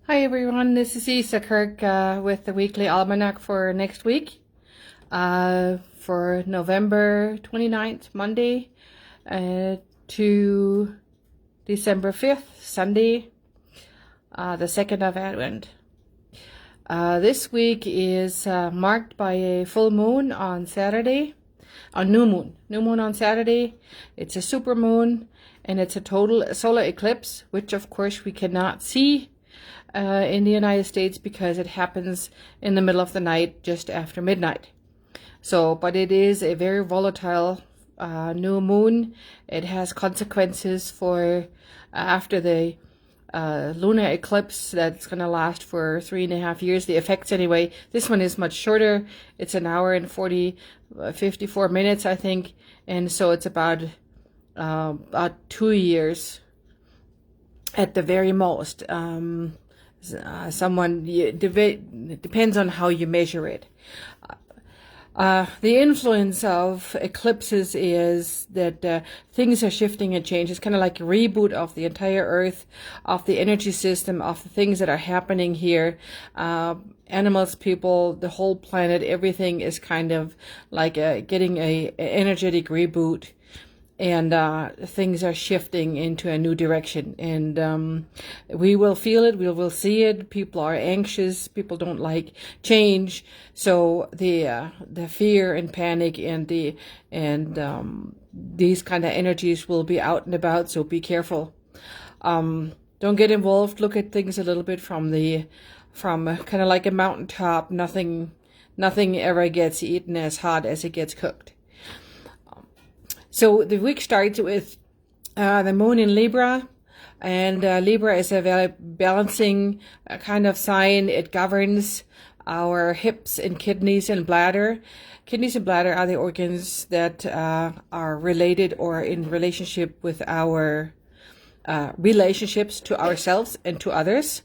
Hi everyone, this is Isa Kirk with the weekly almanac for next week, for November 29th, Monday, to December 5th, Sunday, the 2nd of Advent. This week is marked by a full moon on Saturday, a new moon on Saturday. It's a super moon, and it's a total solar eclipse, which of course we cannot see in the United States because it happens in the middle of the night just after midnight. So, but it is a very volatile new moon. It has consequences for after the lunar eclipse that's going to last for 3.5 years. The effects anyway. This one is much shorter. It's an hour and 54 minutes, I think. And so it's about 2 years at the very most. It depends on how you measure it. The influence of eclipses is that things are shifting and change. It's kind of like a reboot of the entire Earth, of the energy system, of the things that are happening here. Animals, people, the whole planet, everything is kind of like getting a energetic reboot. And things are shifting into a new direction, and we will feel it. We will see it. People are anxious. People don't like change. So the fear and panic and these kind of energies will be out and about. So be careful. Don't get involved. Look at things a little bit from kind of like a mountaintop. Nothing ever gets eaten as hot as it gets cooked. So the week starts with the moon in Libra, and Libra is a very balancing kind of sign. It governs our hips and kidneys and bladder. Kidneys and bladder are the organs that are related or in relationship with our relationships to ourselves and to others.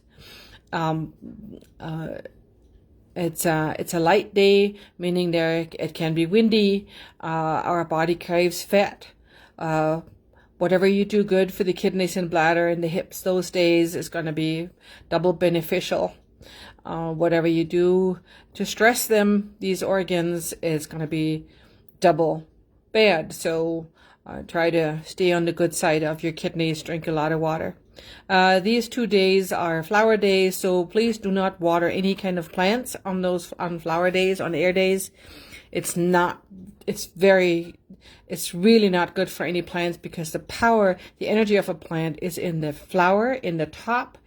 It's a light day, meaning it can be windy. Our body craves fat. Whatever you do good for the kidneys and bladder and the hips those days is going to be double beneficial. Whatever you do to stress them, these organs, is going to be double bad. So try to stay on the good side of your kidneys. Drink a lot of water. These 2 days are flower days, so please do not water any kind of plants on flower days, on air days. It's really not good for any plants, because the energy of a plant is in the flower, in the top,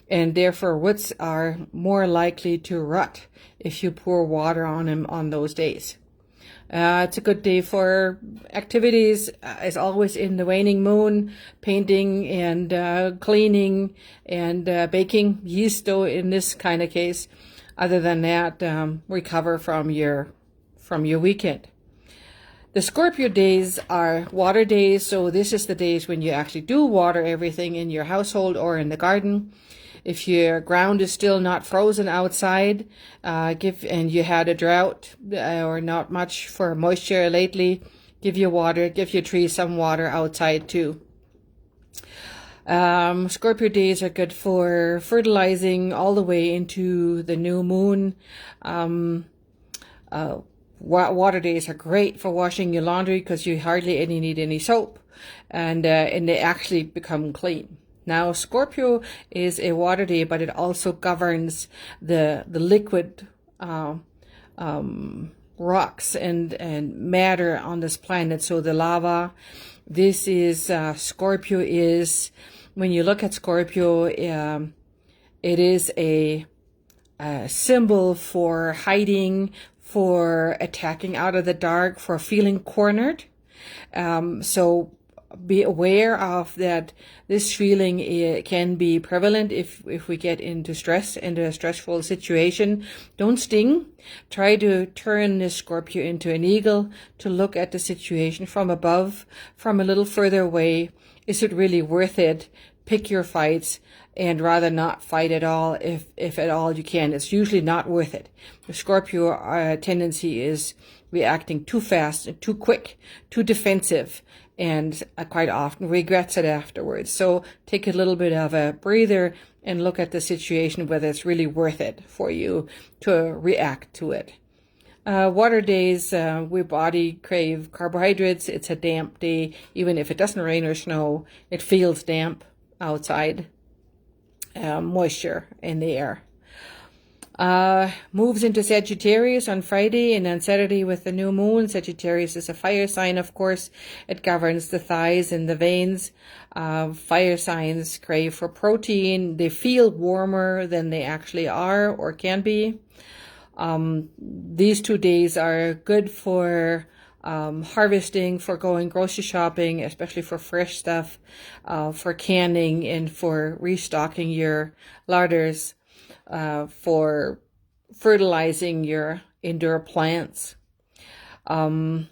and therefore roots are more likely to rot if you pour water on them on those days. It's a good day for activities, as always, in the waning moon, painting and cleaning and baking, yeast dough in this kind of case. Other than that, recover from your weekend. The Scorpio days are water days, so this is the days when you actually do water everything in your household or in the garden. If your ground is still not frozen outside, and you had a drought or not much for moisture lately, give your trees some water outside too. Scorpio days are good for fertilizing all the way into the new moon. Water days are great for washing your laundry because you hardly need any soap, and they actually become clean. Now, Scorpio is a water day, but it also governs the liquid rocks and matter on this planet. So the lava, this is Scorpio is, when you look at Scorpio, it is a symbol for hiding, for attacking out of the dark, for feeling cornered. So be aware of that. This feeling can be prevalent if we get into a stressful situation. Don't sting. Try to turn this Scorpio into an eagle, to look at the situation from above, from a little further away. Is it really worth it? Pick your fights, and rather not fight at all if at all you can. It's usually not worth it. The Scorpio tendency is reacting too fast and too quick, too defensive, and quite often regrets it afterwards. So take a little bit of a breather and look at the situation, whether it's really worth it for you to react to it. Water days, we body crave carbohydrates. It's a damp day. Even if it doesn't rain or snow, it feels damp outside. Moisture in the air. Moves into Sagittarius on Friday and on Saturday with the new moon. Sagittarius is a fire sign, of course. It governs the thighs and the veins. Fire signs crave for protein. They feel warmer than they actually are or can be. These 2 days are good for harvesting, for going grocery shopping, especially for fresh stuff, for canning, and for restocking your larders, for fertilizing your indoor plants. The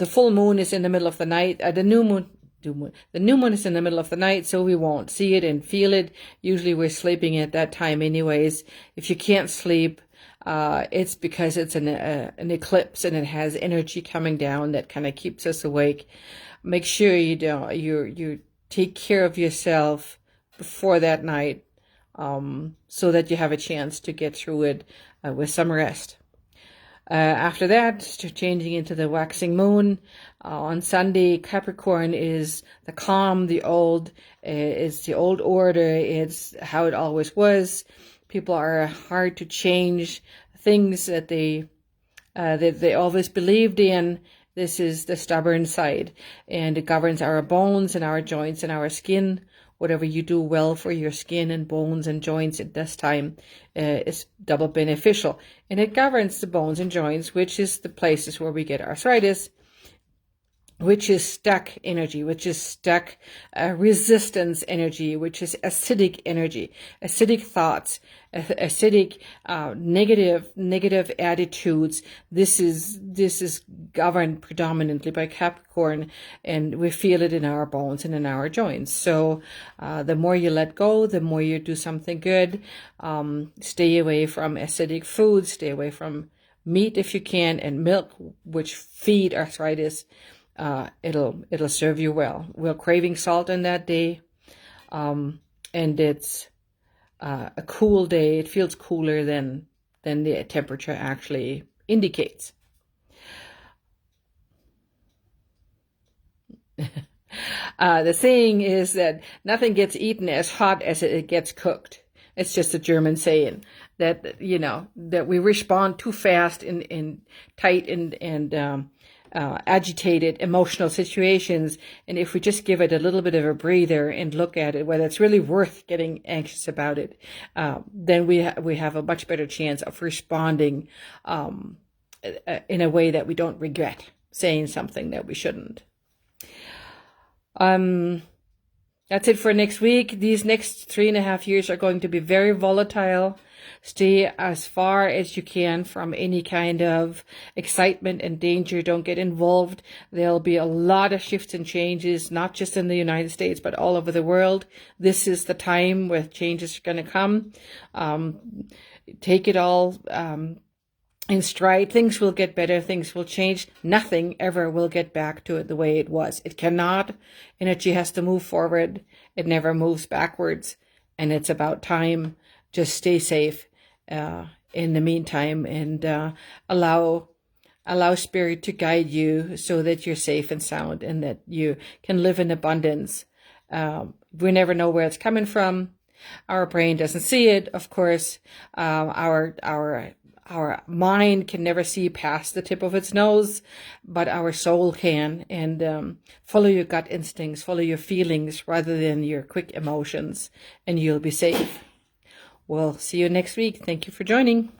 full moon is in the middle of the night. The new moon is in the middle of the night, so we won't see it and feel it. Usually we're sleeping at that time anyways. If you can't sleep, it's because it's an eclipse and it has energy coming down that kind of keeps us awake. Make sure you take care of yourself before that night, so that you have a chance to get through it with some rest. After that, changing into the waxing moon on Sunday, Capricorn is the calm, it's the old order, it's how it always was. People are hard to change. Things that they always believed in. This is the stubborn side, and it governs our bones and our joints and our skin. Whatever you do well for your skin and bones and joints at this time is double beneficial. And it governs the bones and joints, which is the places where we get arthritis, which is stuck energy, which is stuck resistance energy, which is acidic energy, acidic thoughts, acidic negative attitudes. This is governed predominantly by Capricorn, and we feel it in our bones and in our joints. So the more you let go, the more you do something good. Stay away from acidic foods, stay away from meat if you can, and milk, which feed arthritis. It'll serve you well. We're craving salt on that day, and it's a cool day. It feels cooler than the temperature actually indicates. The saying is that nothing gets eaten as hot as it gets cooked. It's just a German saying that, that we respond too fast in tight and agitated emotional situations. And if we just give it a little bit of a breather and look at it, whether it's really worth getting anxious about it, then we have a much better chance of responding in a way that we don't regret saying something that we shouldn't. That's it for next week. These next 3.5 years are going to be very volatile. Stay as far as you can from any kind of excitement and danger. Don't get involved. There'll be a lot of shifts and changes, not just in the United States, but all over the world. This is the time where changes are going to come. Take it all in stride. Things will get better. Things will change. Nothing ever will get back to it the way it was. It cannot. Energy has to move forward. It never moves backwards. And it's about time. Just stay safe in the meantime, and allow spirit to guide you so that you're safe and sound and that you can live in abundance. We never know where it's coming from. Our brain doesn't see it, of course. Our mind can never see past the tip of its nose, but our soul can. And follow your gut instincts, follow your feelings rather than your quick emotions, and you'll be safe. We'll see you next week. Thank you for joining.